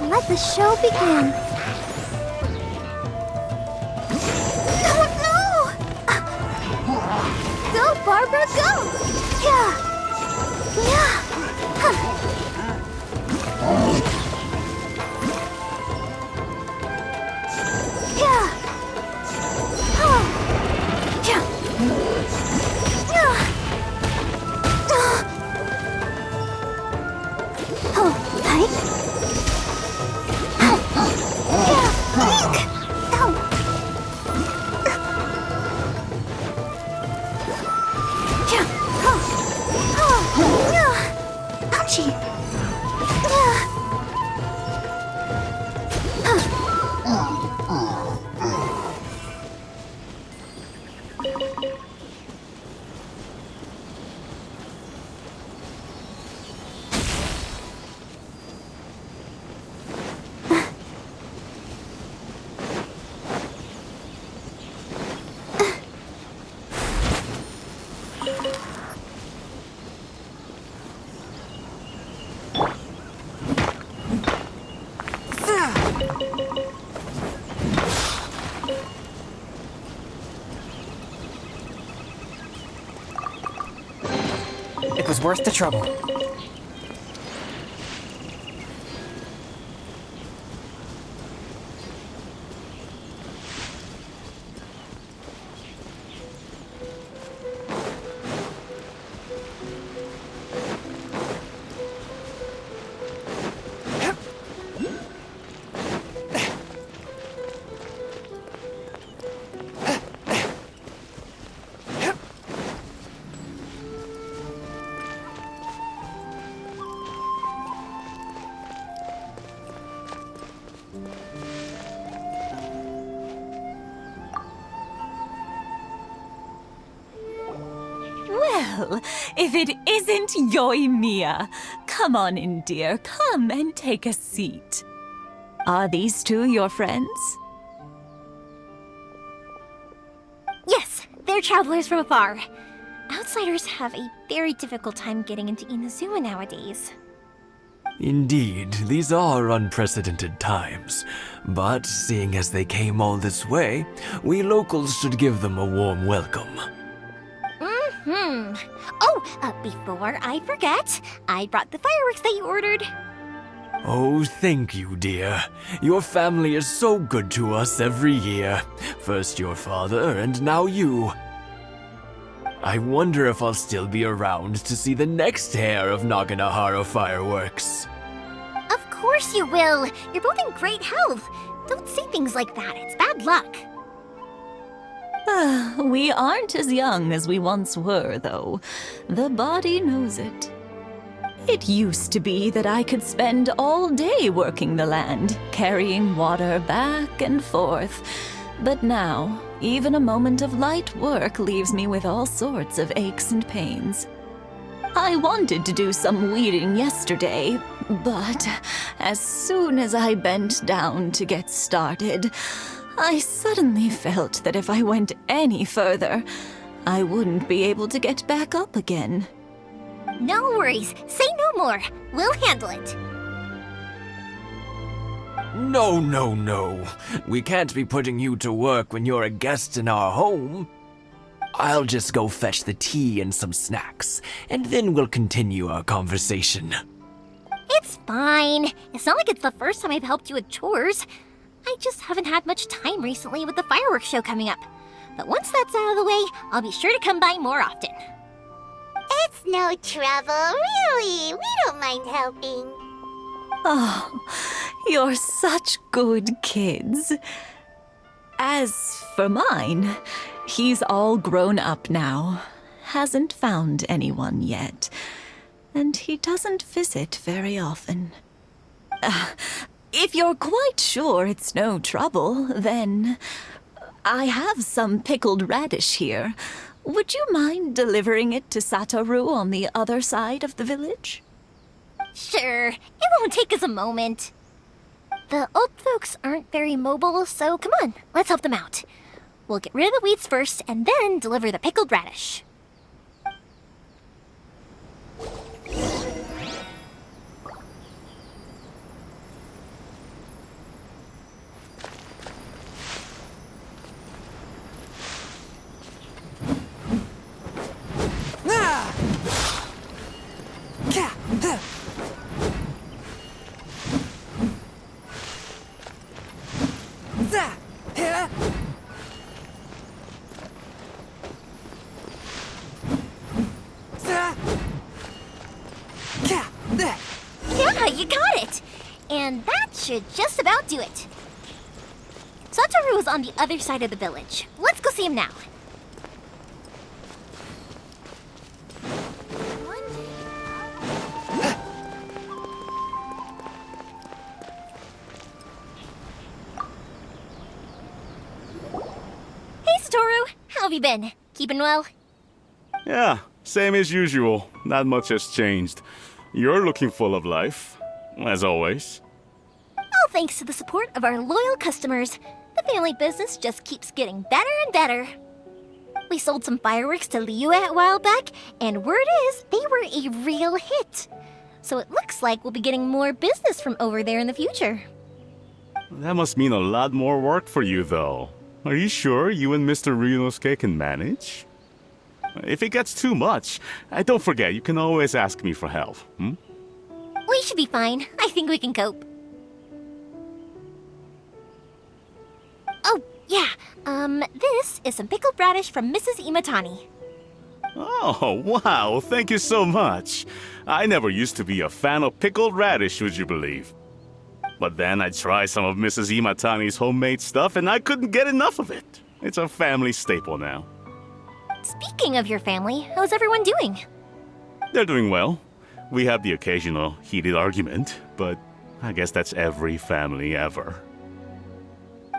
Let the show begin. Oh no! Go, Barbara, go! Yeah! Yeah! Huh. Yeah! Oh! Yeah! Yeah! Oh, Pike? Yeah, Pike! Ow! Yeah! Oh! Oh! Yeah! Ouchie! Yeah! It was worth the trouble. Well, if it isn't Yoimiya. Come on in, dear. Come and take a seat. Are these two your friends? Yes, they're travelers from afar. Outsiders have a very difficult time getting into Inazuma nowadays. Indeed, these are unprecedented times. But seeing as they came all this way, we locals should give them a warm welcome. Oh, before I forget, I brought the fireworks that you ordered. Oh, thank you, dear. Your family is so good to us every year. First your father, and now you. I wonder if I'll still be around to see the next hair of Naganahara fireworks. Of course you will. You're both in great health. Don't say things like that. It's bad luck. We aren't as young as we once were, though. The body knows it. It used to be that I could spend all day working the land, carrying water back and forth. But now, even a moment of light work leaves me with all sorts of aches and pains. I wanted to do some weeding yesterday, but as soon as I bent down to get started, I suddenly felt that if I went any further, I wouldn't be able to get back up again. No worries. Say no more. We'll handle it. No, no, no. We can't be putting you to work when you're a guest in our home. I'll just go fetch the tea and some snacks, and then we'll continue our conversation. It's fine. It's not like it's the first time I've helped you with chores. I just haven't had much time recently with the fireworks show coming up. But once that's out of the way, I'll be sure to come by more often. It's no trouble, really. We don't mind helping. Oh, you're such good kids. As for mine, he's all grown up now. Hasn't found anyone yet. And he doesn't visit very often. If you're quite sure it's no trouble, then I have some pickled radish here. Would you mind delivering it to Satoru on the other side of the village? Sure. It won't take us a moment. The old folks aren't very mobile, so come on, let's help them out. We'll get rid of the weeds first and then deliver the pickled radish. Yeah, you got it! And that should just about do it. Satoru is on the other side of the village. Let's go see him now. Hey, Satoru! How have you been? Keeping well? Yeah, same as usual. Not much has changed. You're looking full of life, as always. All thanks to the support of our loyal customers, the family business just keeps getting better and better. We sold some fireworks to Liu a while back, and word is they were a real hit. So it looks like we'll be getting more business from over there in the future. That must mean a lot more work for you, though. Are you sure you and Mr. Ryunosuke can manage? If it gets too much, don't forget, you can always ask me for help, We should be fine. I think we can cope. Oh, yeah. This is some pickled radish from Mrs. Imatani. Oh, wow, thank you so much. I never used to be a fan of pickled radish, would you believe? But then I tried some of Mrs. Imatani's homemade stuff and I couldn't get enough of it. It's a family staple now. Speaking of your family, how's everyone doing? They're doing well. We have the occasional heated argument, but I guess that's every family ever.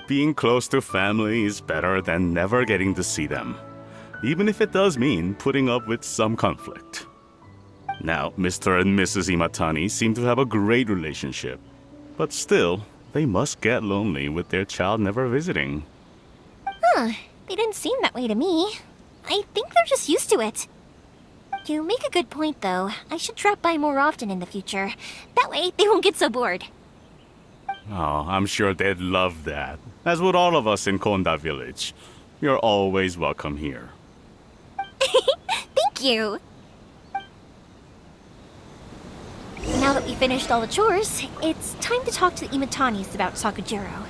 Being close to family is better than never getting to see them, even if it does mean putting up with some conflict. Now, Mr. and Mrs. Imatani seem to have a great relationship, but still, they must get lonely with their child never visiting. Huh, they didn't seem that way to me. I think they're just used to it. You make a good point, though. I should drop by more often in the future. That way, they won't get so bored. Oh, I'm sure they'd love that, as would all of us in Konda Village. You're always welcome here. Thank you! Now that we finished all the chores, it's time to talk to the Imatanis about Sakujiro.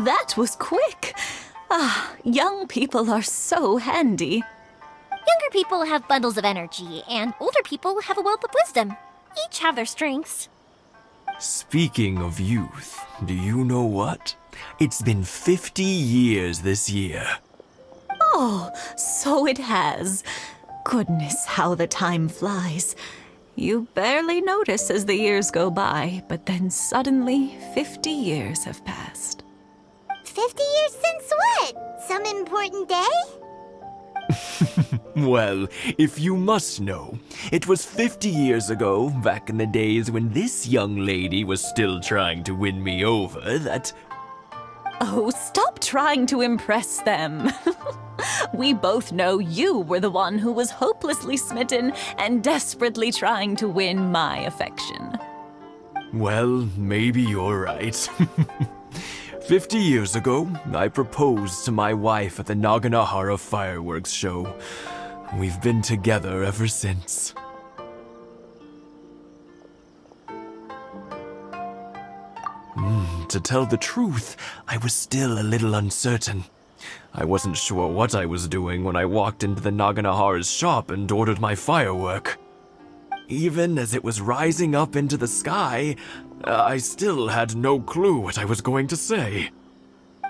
That was quick. Young people are so handy. Younger people have bundles of energy, and older people have a wealth of wisdom. Each have their strengths. Speaking of youth, do you know what? It's been 50 years this year. Oh, so it has. Goodness, how the time flies. You barely notice as the years go by, but then suddenly 50 years have passed. 50 years since what? Some important day? Well, if you must know, it was 50 years ago, back in the days when this young lady was still trying to win me over, that... Oh, stop trying to impress them. We both know you were the one who was hopelessly smitten and desperately trying to win my affection. Well, maybe you're right. 50 years ago, I proposed to my wife at the Naganahara fireworks show. We've been together ever since. To tell the truth, I was still a little uncertain. I wasn't sure what I was doing when I walked into the Naganahara's shop and ordered my firework. Even as it was rising up into the sky, I still had no clue what I was going to say.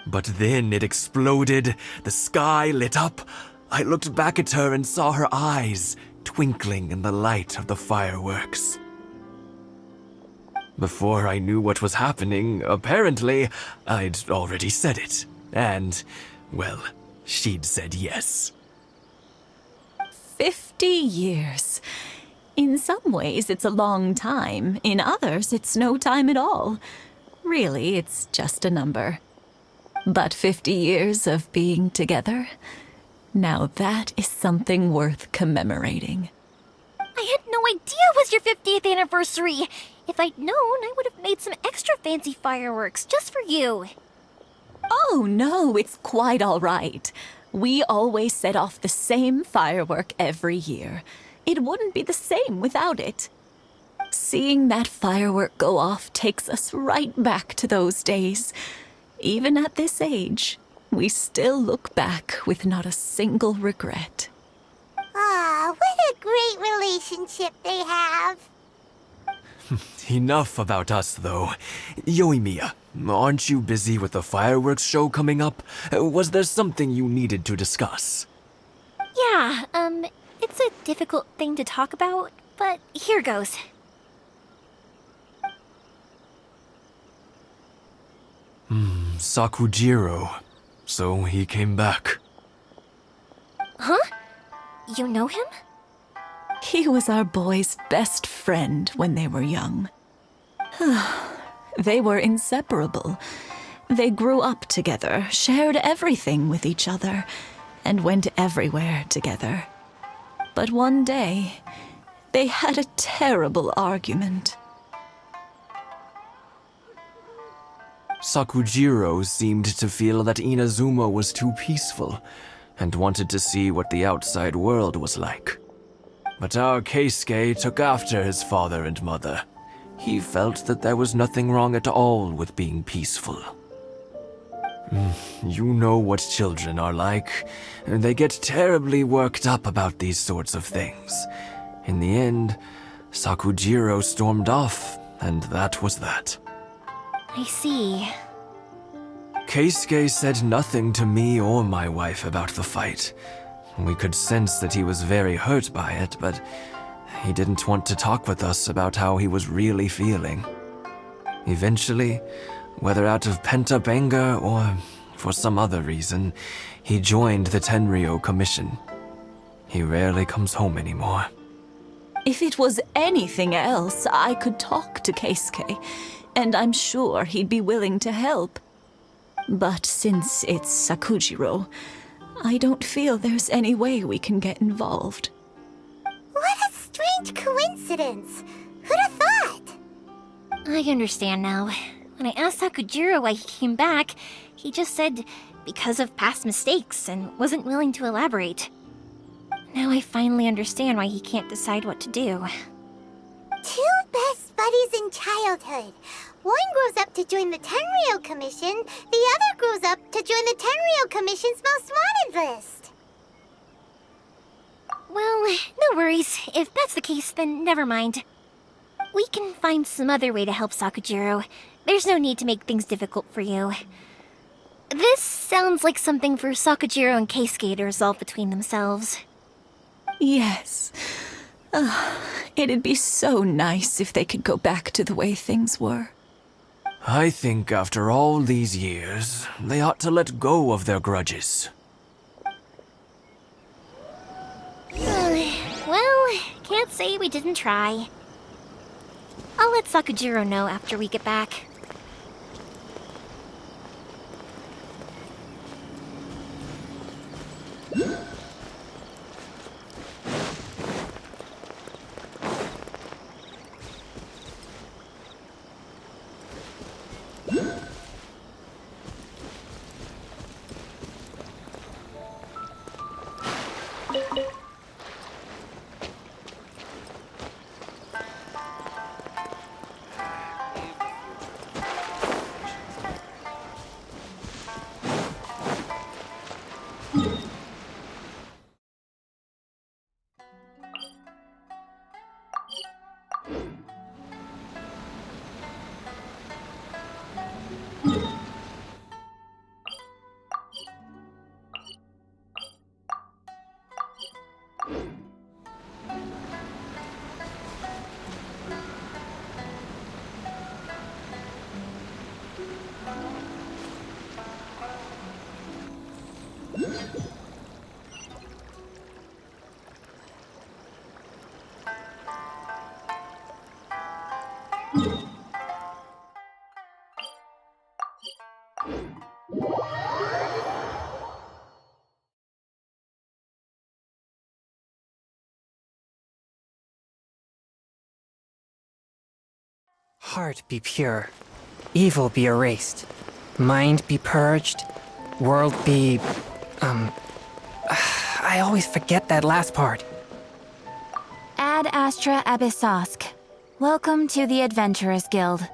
But then it exploded, the sky lit up. I looked back at her and saw her eyes twinkling in the light of the fireworks. Before I knew what was happening, apparently, I'd already said it. And, well, she'd said yes. 50 years. In some ways, it's a long time. In others, it's no time at all. Really, it's just a number. But 50 years of being together? Now that is something worth commemorating. I had no idea it was your 50th anniversary. If I'd known, I would have made some extra fancy fireworks just for you. Oh, no, it's quite all right. We always set off the same firework every year. It wouldn't be the same without it. Seeing that firework go off takes us right back to those days. Even at this age, we still look back with not a single regret. Ah, what a great relationship they have. Enough about us, though. Yoimiya, aren't you busy with the fireworks show coming up? Was there something you needed to discuss? Yeah, it's a difficult thing to talk about, but here goes. Sakujiro. So he came back. Huh? You know him? He was our boys' best friend when they were young. They were inseparable. They grew up together, shared everything with each other, and went everywhere together. But one day, they had a terrible argument. Sakujiro seemed to feel that Inazuma was too peaceful, and wanted to see what the outside world was like. But our Keisuke took after his father and mother. He felt that there was nothing wrong at all with being peaceful. You know what children are like. They get terribly worked up about these sorts of things. In the end, Sakujiro stormed off, and that was that. I see. Keisuke said nothing to me or my wife about the fight. We could sense that he was very hurt by it, but he didn't want to talk with us about how he was really feeling. Eventually, whether out of pent-up anger or for some other reason, he joined the Tenryou Commission. He rarely comes home anymore. If it was anything else, I could talk to Keisuke, and I'm sure he'd be willing to help. But since it's Sakujiro, I don't feel there's any way we can get involved. What a strange coincidence. Who'd have thought? I understand now. When I asked Sakujiro why he came back, he just said because of past mistakes and wasn't willing to elaborate. Now I finally understand why he can't decide what to do. Two best buddies in childhood. One grows up to join the Tenryou Commission, the other grows up to join the Tenryou Commission's most wanted list. Well, no worries. If that's the case, then never mind. We can find some other way to help Sakujiro. There's no need to make things difficult for you. This sounds like something for Sakujiro and Keisuke to resolve between themselves. Yes. It'd be so nice if they could go back to the way things were. I think after all these years, they ought to let go of their grudges. Well, can't say we didn't try. I'll let Sakujiro know after we get back. Heart be pure, evil be erased, mind be purged, world be... I always forget that last part. Ad Astra Abyssosk. Welcome to the Adventurers Guild.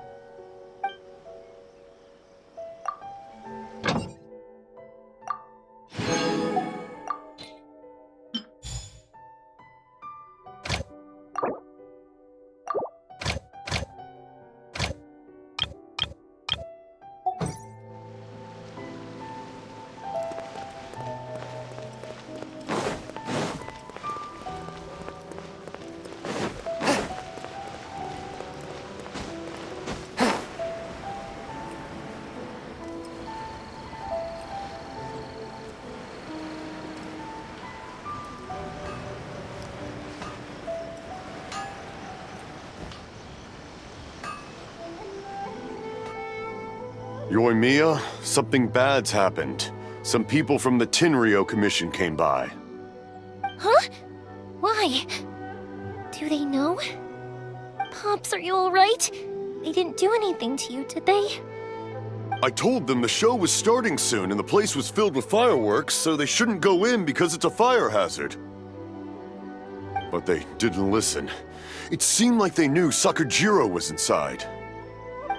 Yoimiya, something bad's happened. Some people from the Tenryou Commission came by. Huh? Why? Do they know? Pops, are you alright? They didn't do anything to you, did they? I told them the show was starting soon and the place was filled with fireworks, so they shouldn't go in because it's a fire hazard. But they didn't listen. It seemed like they knew Sakujiro was inside.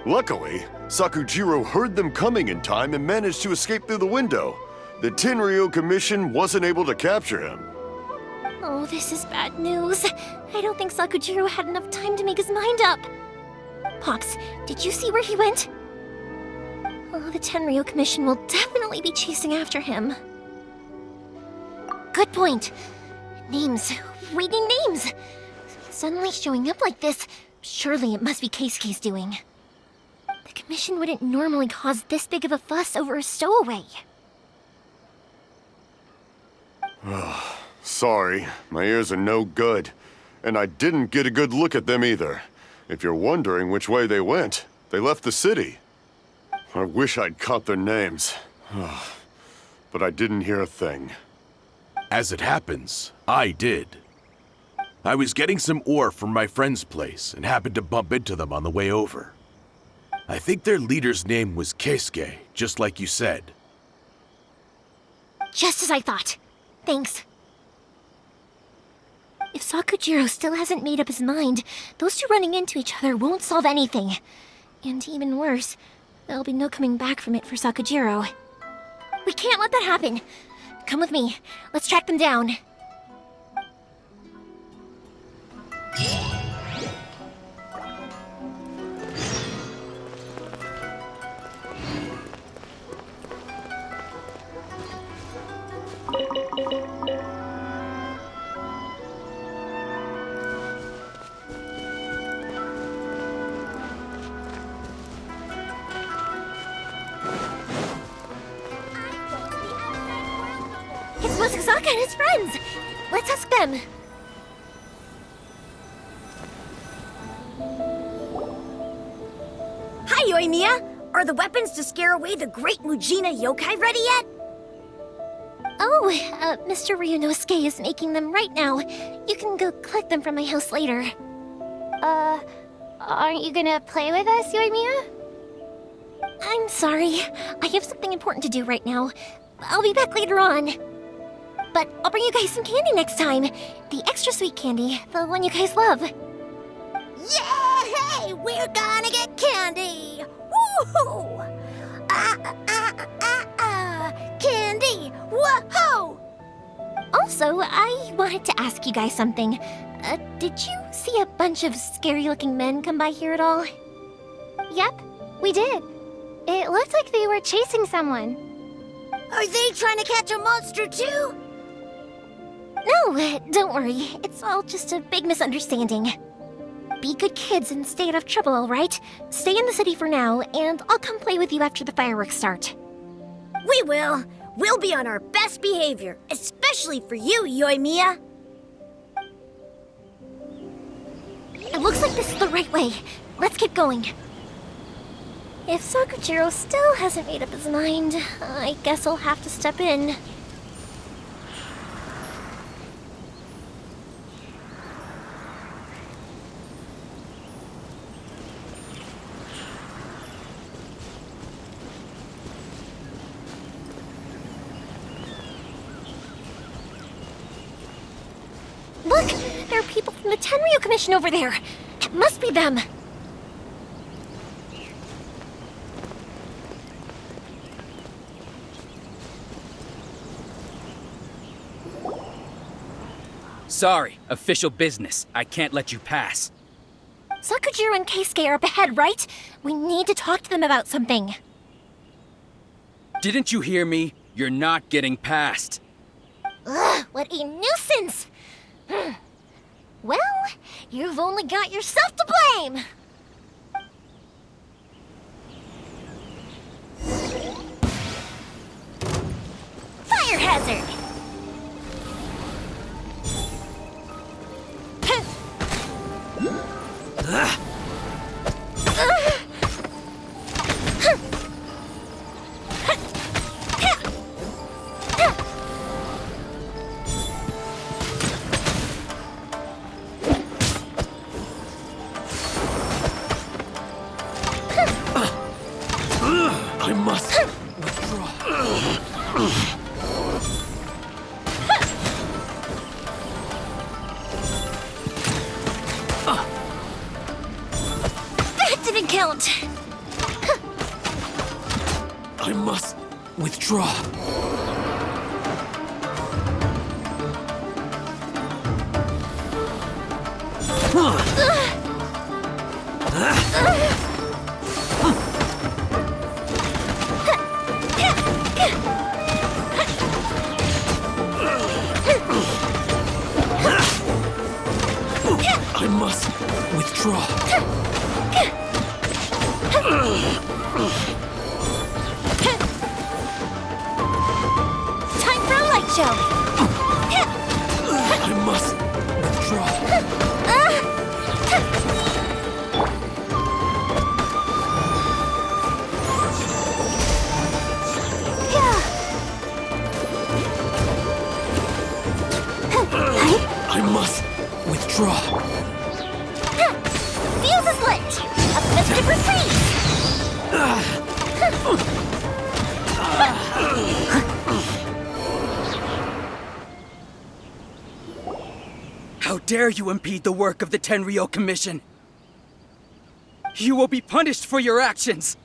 Luckily, Sakujiro heard them coming in time and managed to escape through the window. The Tenryou Commission wasn't able to capture him. Oh, this is bad news. I don't think Sakujiro had enough time to make his mind up. Pops, did you see where he went? Oh, the Tenryou Commission will definitely be chasing after him. Good point. Names. Reading names. Suddenly showing up like this, surely it must be Keisuke's doing. The Commission wouldn't normally cause this big of a fuss over a stowaway. Sorry, my ears are no good. And I didn't get a good look at them either. If you're wondering which way they went, they left the city. I wish I'd caught their names. But I didn't hear a thing. As it happens, I did. I was getting some ore from my friend's place and happened to bump into them on the way over. I think their leader's name was Keisuke, just like you said. Just as I thought. Thanks. If Sakujiro still hasn't made up his mind, those two running into each other won't solve anything. And even worse, there'll be no coming back from it for Sakujiro. We can't let that happen. Come with me. Let's track them down. It's Masazaka and his friends! Let's ask them! Hi, Yoimiya! Are the weapons to scare away the great Mujina yokai ready yet? Oh, Mr. Ryunosuke is making them right now. You can go collect them from my house later. Aren't you gonna play with us, Yoimiya? I'm sorry. I have something important to do right now. I'll be back later on. But I'll bring you guys some candy next time. The extra sweet candy, the one you guys love. Yay! We're gonna get candy! Woohoo! Candy! Whoa! Also, I wanted to ask you guys something. Did you see a bunch of scary-looking men come by here at all? Yep, we did. It looked like they were chasing someone. Are they trying to catch a monster too? No, don't worry. It's all just a big misunderstanding. Be good kids and stay out of trouble, all right? Stay in the city for now, and I'll come play with you after the fireworks start. We will. We'll be on our best behavior, especially for you, Yoimiya. It looks like this is the right way. Let's keep going. If Sakujiro still hasn't made up his mind, I guess I'll have to step in. Look! There are people from the Tenryou Commission over there! It must be them! Sorry, official business. I can't let you pass. Sakujiro and Keisuke are up ahead, right? We need to talk to them about something. Didn't you hear me? You're not getting past. Ugh, what a nuisance! Well, you've only got yourself to blame! Fire hazard! I must withdraw. That didn't count! I must withdraw. I must withdraw. Time for a light show! I must withdraw. I must withdraw. Fuse is lit! A festive retreat! How dare you impede the work of the Tenryou Commission? You will be punished for your actions.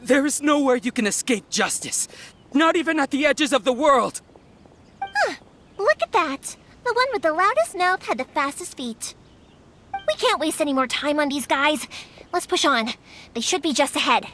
There is nowhere you can escape justice. Not even at the edges of the world. Look at that! The one with the loudest mouth had the fastest feet. We can't waste any more time on these guys. Let's push on. They should be just ahead.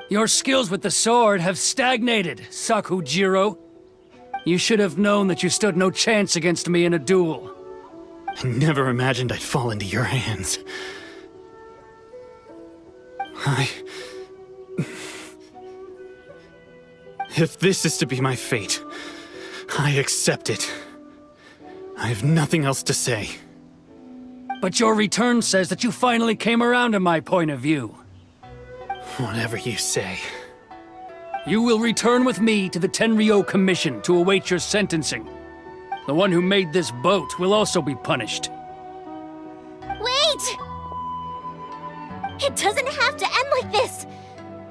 Your skills with the sword have stagnated, Sakujiro. You should have known that you stood no chance against me in a duel. I never imagined I'd fall into your hands. If this is to be my fate, I accept it. I have nothing else to say. But your return says that you finally came around to my point of view. Whatever you say. You will return with me to the Tenryou Commission to await your sentencing. The one who made this boat will also be punished. Wait! It doesn't have to end like this!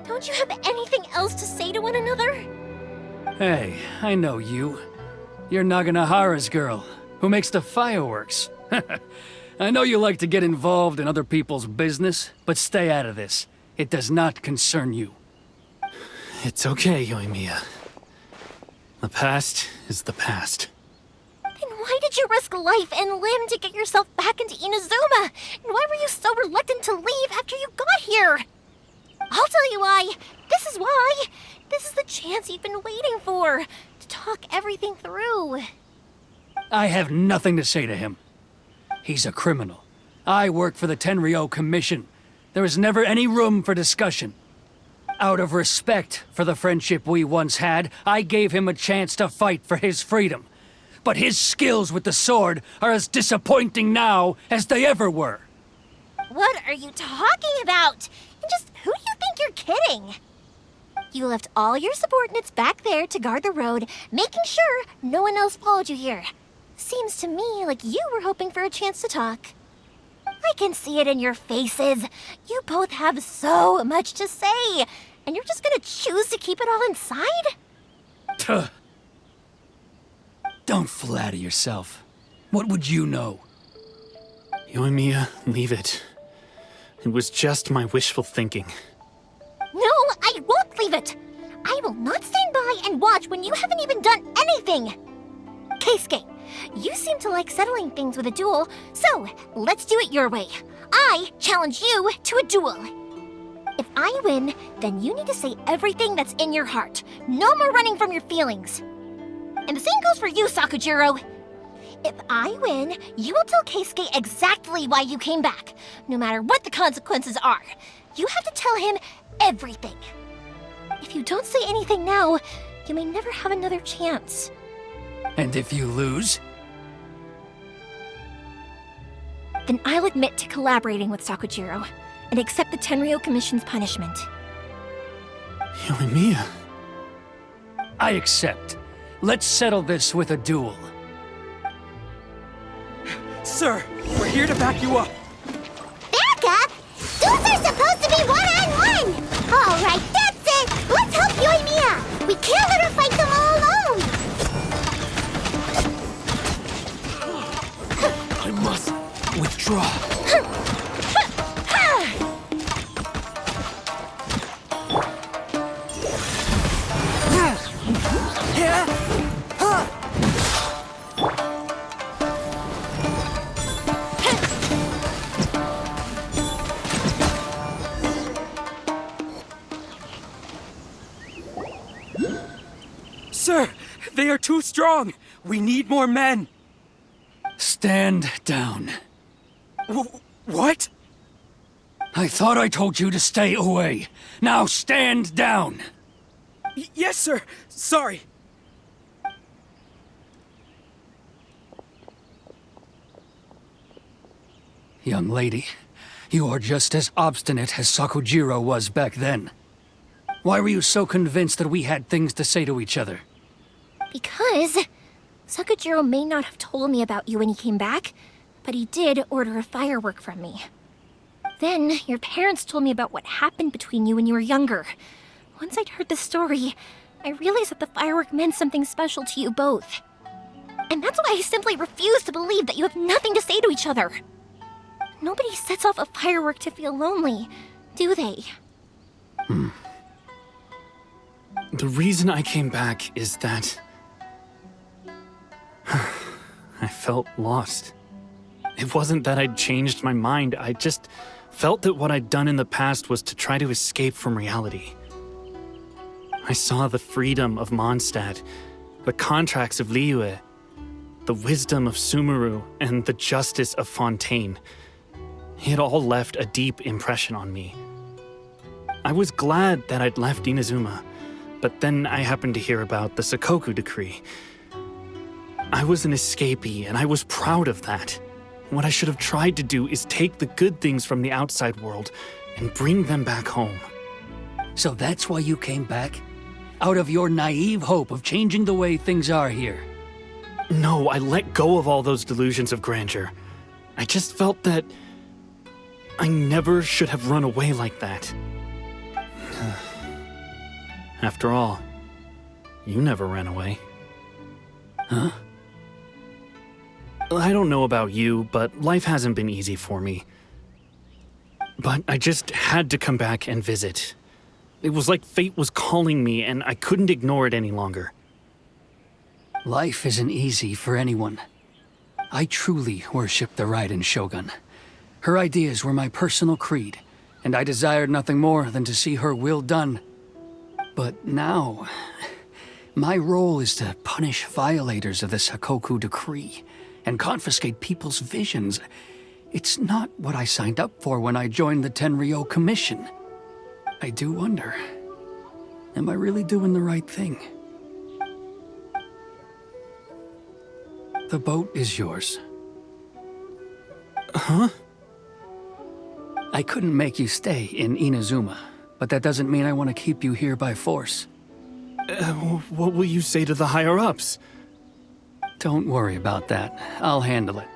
Don't you have anything else to say to one another? Hey, I know you. You're Naganahara's girl, who makes the fireworks. I know you like to get involved in other people's business, but stay out of this. It does not concern you. It's okay, Yoimiya. The past is the past. Then why did you risk life and limb to get yourself back into Inazuma? And why were you so reluctant to leave after you got here? I'll tell you why. This is why. This is the chance you've been waiting for, to talk everything through. I have nothing to say to him. He's a criminal. I work for the Tenryou Commission. There is never any room for discussion. Out of respect for the friendship we once had, I gave him a chance to fight for his freedom. But his skills with the sword are as disappointing now as they ever were. What are you talking about? And just who do you think you're kidding? You left all your subordinates back there to guard the road, making sure no one else followed you here. Seems to me like you were hoping for a chance to talk. I can see it in your faces. You both have so much to say, and you're just gonna choose to keep it all inside? Tuh. Don't flatter yourself. What would you know? Yoimiya, leave it. It was just my wishful thinking. No, I won't leave it. I will not stand by and watch when you haven't even done anything. Keisuke, you seem to like settling things with a duel, so let's do it your way. I challenge you to a duel. If I win, then you need to say everything that's in your heart. No more running from your feelings. And the same goes for you, Sakujiro. If I win, you will tell Keisuke exactly why you came back, no matter what the consequences are. You have to tell him everything. If you don't say anything now, you may never have another chance. And if you lose? Then I'll admit to collaborating with Sakujiro and accept the Tenryou Commission's punishment. Yoimiya. I accept. Let's settle this with a duel. Sir, we're here to back you up. Back up? Duels are supposed to be one-on-one! All right, that's it! Let's help Yoimiya! We can't let her fight them all alone! I must withdraw. Sir, they are too strong. We need more men. Stand down. What? I thought I told you to stay away. Now stand down. Yes, sir. Sorry. Young lady, you are just as obstinate as Sakujiro was back then. Why were you so convinced that we had things to say to each other? Because Sakujiro may not have told me about you when he came back, but he did order a firework from me. Then your parents told me about what happened between you when you were younger. Once I'd heard the story, I realized that the firework meant something special to you both. And that's why I simply refuse to believe that you have nothing to say to each other. Nobody sets off a firework to feel lonely, do they? The reason I came back is that I felt lost. It wasn't that I'd changed my mind, I just felt that what I'd done in the past was to try to escape from reality. I saw the freedom of Mondstadt, the contracts of Liyue, the wisdom of Sumeru, and the justice of Fontaine. It all left a deep impression on me. I was glad that I'd left Inazuma, but then I happened to hear about the Sakoku decree. I was an escapee, and I was proud of that. What I should have tried to do is take the good things from the outside world and bring them back home. So that's why you came back? Out of your naive hope of changing the way things are here? No, I let go of all those delusions of grandeur. I just felt that I never should have run away like that. After all, you never ran away. Huh? I don't know about you, but life hasn't been easy for me. But I just had to come back and visit. It was like fate was calling me, and I couldn't ignore it any longer. Life isn't easy for anyone. I truly worship the Raiden Shogun. Her ideas were my personal creed, and I desired nothing more than to see her will done. But now, my role is to punish violators of this Hakoku decree and confiscate people's visions. It's not what I signed up for when I joined the Tenryo Commission. I do wonder, am I really doing the right thing? The boat is yours. Huh? I couldn't make you stay in Inazuma, but that doesn't mean I want to keep you here by force. What will you say to the higher-ups? Don't worry about that. I'll handle it.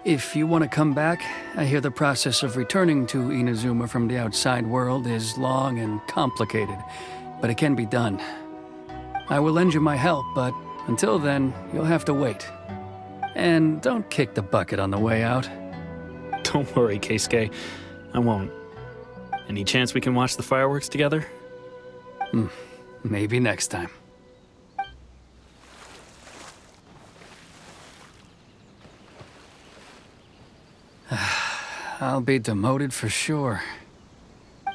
If you want to come back, I hear the process of returning to Inazuma from the outside world is long and complicated, but it can be done. I will lend you my help, but until then, you'll have to wait. And don't kick the bucket on the way out. Don't worry, Keisuke. I won't. Any chance we can watch the fireworks together? Maybe next time. I'll be demoted for sure.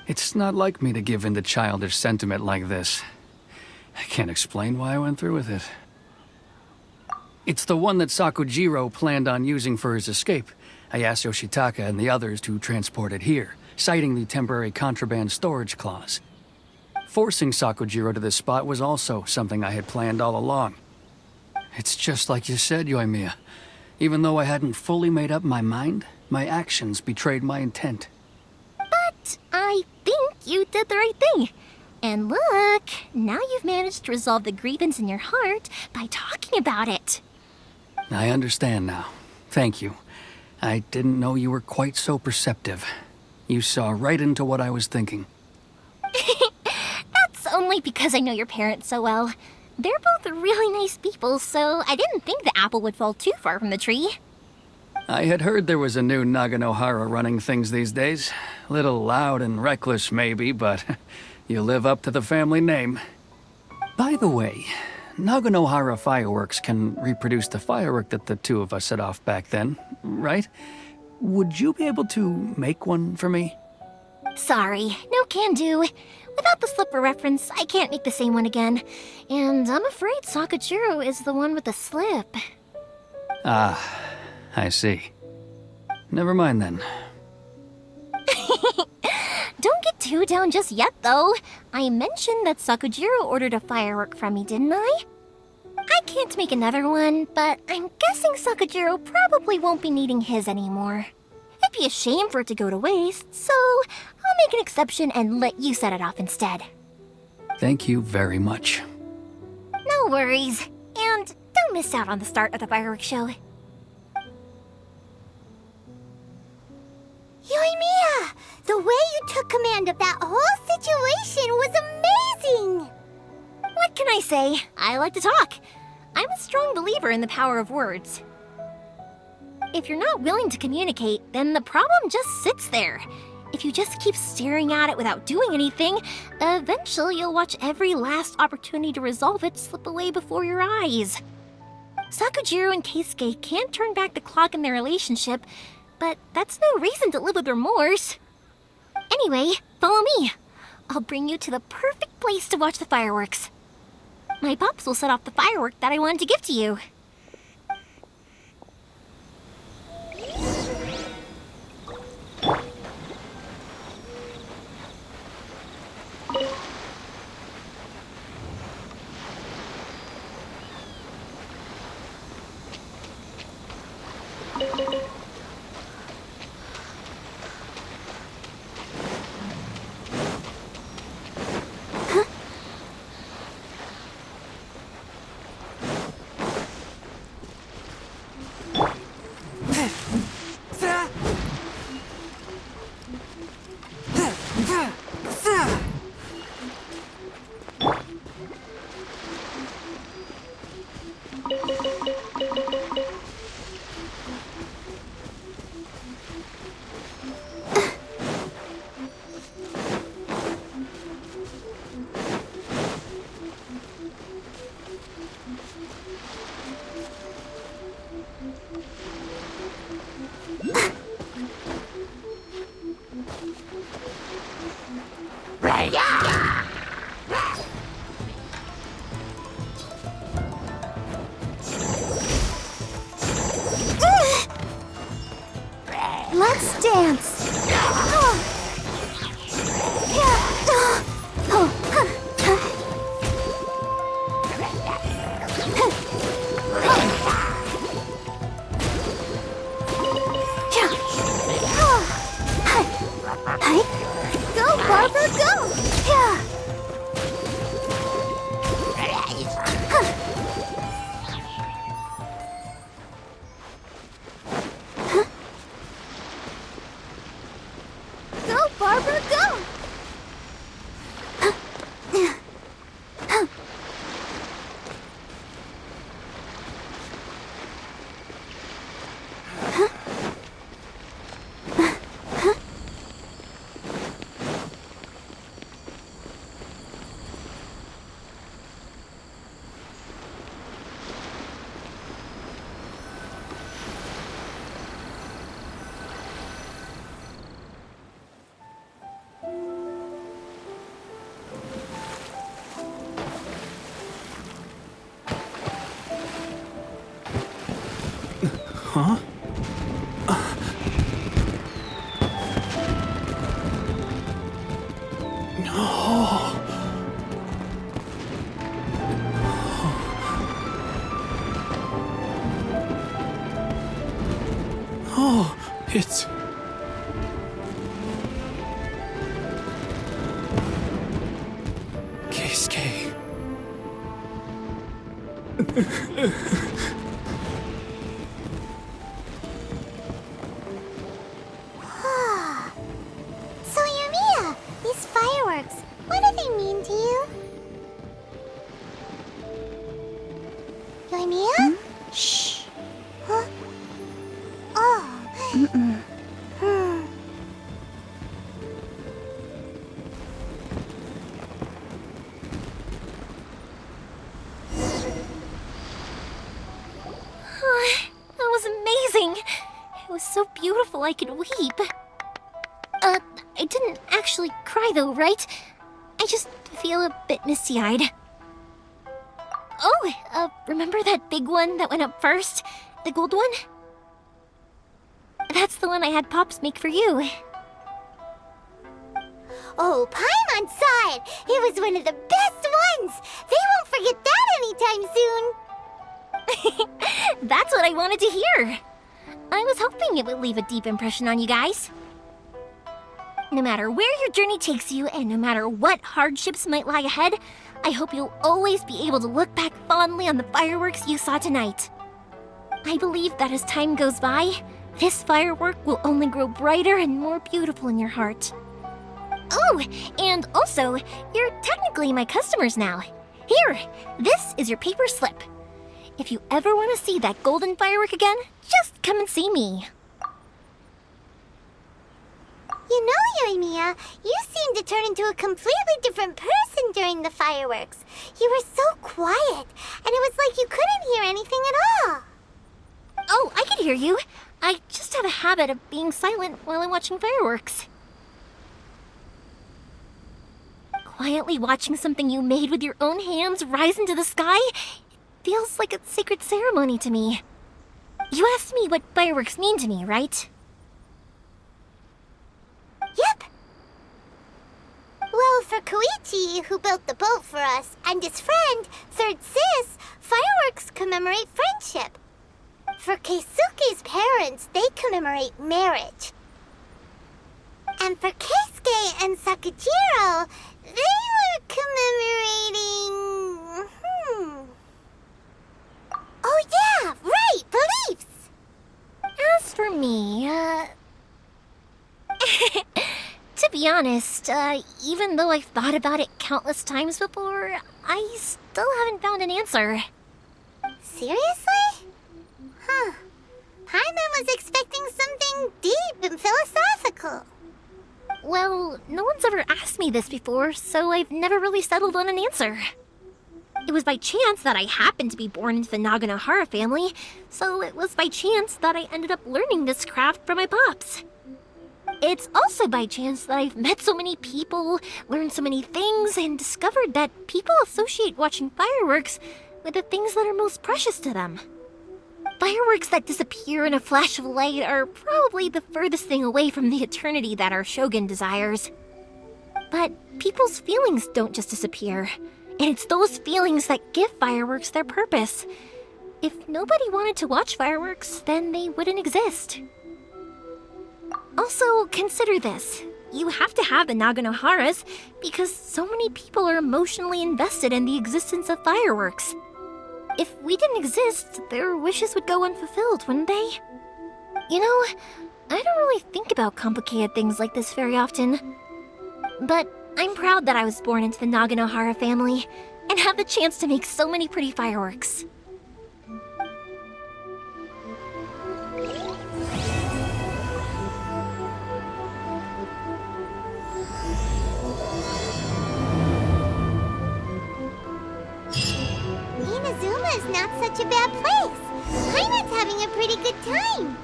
It's not like me to give in to childish sentiment like this. I can't explain why I went through with it. It's the one that Sakujiro planned on using for his escape. I asked Yoshitaka and the others to transport it here, citing the temporary contraband storage clause. Forcing Sakujiro to this spot was also something I had planned all along. It's just like you said, Yoimiya. Even though I hadn't fully made up my mind, my actions betrayed my intent. But I think you did the right thing. And look, now you've managed to resolve the grievance in your heart by talking about it. I understand now. Thank you. I didn't know you were quite so perceptive. You saw right into what I was thinking. That's only because I know your parents so well. They're both really nice people, so I didn't think the apple would fall too far from the tree. I had heard there was a new Naganohara running things these days. Little loud and reckless, maybe, but you live up to the family name. By the way, Naganohara Fireworks can reproduce the firework that the two of us set off back then, right? Would you be able to make one for me? Sorry, no can do. Without the slipper reference, I can't make the same one again. And I'm afraid Sakujiro is the one with the slip. Ah, I see. Never mind then. Don't get too down just yet, though. I mentioned that Sakujiro ordered a firework from me, didn't I? I can't make another one, but I'm guessing Sakujiro probably won't be needing his anymore. It'd be a shame for it to go to waste, so I'll make an exception and let you set it off instead. Thank you very much. No worries. And don't miss out on the start of the fireworks show. Yoimiya! The way you took command of that whole situation was amazing! What can I say? I like to talk. I'm a strong believer in the power of words. If you're not willing to communicate, then the problem just sits there. If you just keep staring at it without doing anything, eventually you'll watch every last opportunity to resolve it slip away before your eyes. Sakujiro and Keisuke can't turn back the clock in their relationship, but that's no reason to live with remorse. Anyway, follow me. I'll bring you to the perfect place to watch the fireworks. My pops will set off the firework that I wanted to give to you. dance. Go, Barbara, go! Go, Barbara, go! Huh? No. Oh, it's... Keisuke. So, Yumiya, these fireworks, what do they mean to you? Yumiya? Shh. Huh? Oh. That was amazing. It was so beautiful I could weep. I didn't actually cry though, right? I just feel a bit misty-eyed. Oh, remember that big one that went up first? The gold one? That's the one I had Pops make for you. Oh, Paimon saw it! It was one of the best ones! They won't forget that anytime soon! That's what I wanted to hear. I was hoping it would leave a deep impression on you guys. No matter where your journey takes you, and no matter what hardships might lie ahead, I hope you'll always be able to look back fondly on the fireworks you saw tonight. I believe that as time goes by, this firework will only grow brighter and more beautiful in your heart. Oh, and also, you're technically my customers now. Here, this is your paper slip. If you ever want to see that golden firework again, just come and see me. You know, Yumiya, you seemed to turn into a completely different person during the fireworks. You were so quiet, and it was like you couldn't hear anything at all. Oh, I can hear you. I just have a habit of being silent while I'm watching fireworks. Quietly watching something you made with your own hands rise into the sky feels like a sacred ceremony to me. You asked me what fireworks mean to me, right? Yep. Well, for Koichi, who built the boat for us, and his friend, Third Sis, fireworks commemorate friendship. For Keisuke's parents, they commemorate marriage. And for Keisuke and Sakujiro, they were commemorating... Oh yeah, right, beliefs! As for me, to be honest, even though I've thought about it countless times before, I still haven't found an answer. Seriously? Huh. Paimon was expecting something deep and philosophical. Well, no one's ever asked me this before, so I've never really settled on an answer. It was by chance that I happened to be born into the Naganohara family, so it was by chance that I ended up learning this craft from my pops. It's also by chance that I've met so many people, learned so many things, and discovered that people associate watching fireworks with the things that are most precious to them. Fireworks that disappear in a flash of light are probably the furthest thing away from the eternity that our shogun desires. But people's feelings don't just disappear, and it's those feelings that give fireworks their purpose. If nobody wanted to watch fireworks, then they wouldn't exist. Also, consider this. You have to have the Naganoharas because so many people are emotionally invested in the existence of fireworks. If we didn't exist, their wishes would go unfulfilled, wouldn't they? You know, I don't really think about complicated things like this very often. But I'm proud that I was born into the Naganohara family and have the chance to make so many pretty fireworks. Inazuma's not such a bad place. Paimon's having a pretty good time.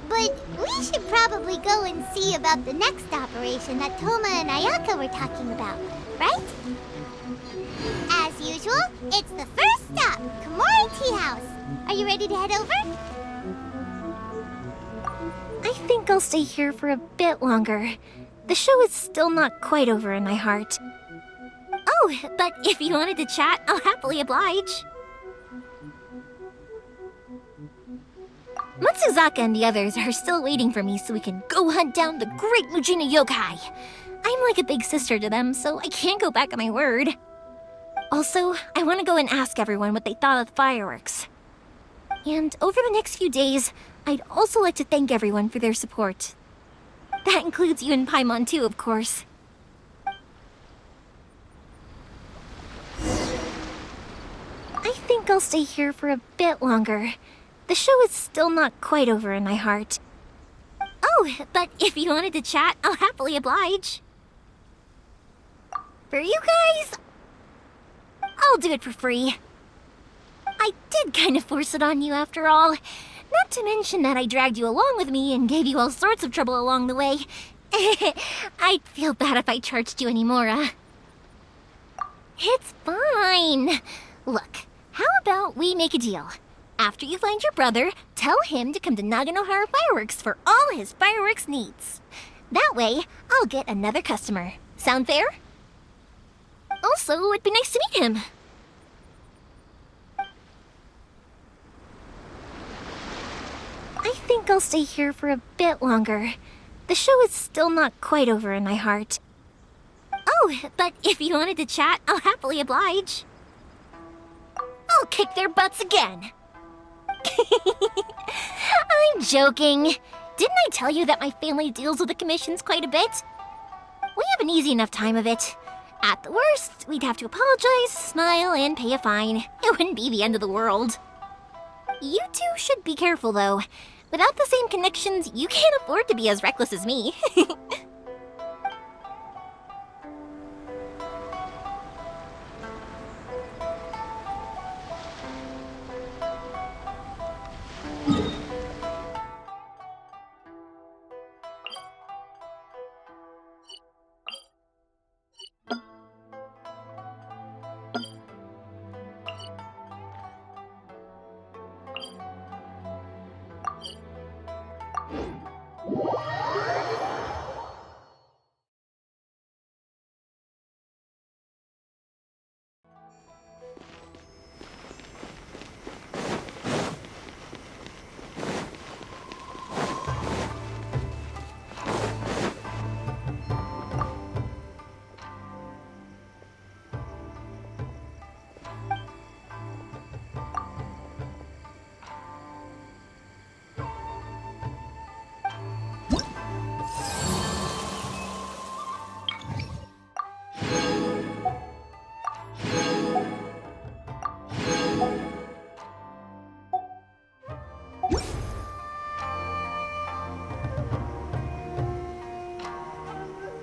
But we should probably go and see about the next operation that Toma and Ayaka were talking about, right? As usual, it's the first stop, Komori Tea House. Are you ready to head over? I think I'll stay here for a bit longer. The show is still not quite over in my heart. Oh, but if you wanted to chat, I'll happily oblige. Matsuzaka and the others are still waiting for me so we can go hunt down the great Mujina yokai. I'm like a big sister to them, so I can't go back on my word. Also, I want to go and ask everyone what they thought of the fireworks. And over the next few days, I'd also like to thank everyone for their support. That includes you and Paimon too, of course. I think I'll stay here for a bit longer. The show is still not quite over in my heart. Oh, but if you wanted to chat, I'll happily oblige. For you guys, I'll do it for free. I did kind of force it on you after all. Not to mention that I dragged you along with me and gave you all sorts of trouble along the way. I'd feel bad if I charged you anymore. It's fine. Look, how about we make a deal? After you find your brother, tell him to come to Naganohara Fireworks for all his fireworks needs. That way, I'll get another customer. Sound fair? Also, it'd be nice to meet him. I think I'll stay here for a bit longer. The show is still not quite over in my heart. Oh, but if you wanted to chat, I'll happily oblige. I'll kick their butts again. I'm joking. Didn't I tell you that my family deals with the commissions quite a bit? We have an easy enough time of it. At the worst, we'd have to apologize, smile, and pay a fine. It wouldn't be the end of the world. You two should be careful, though. Without the same connections, you can't afford to be as reckless as me.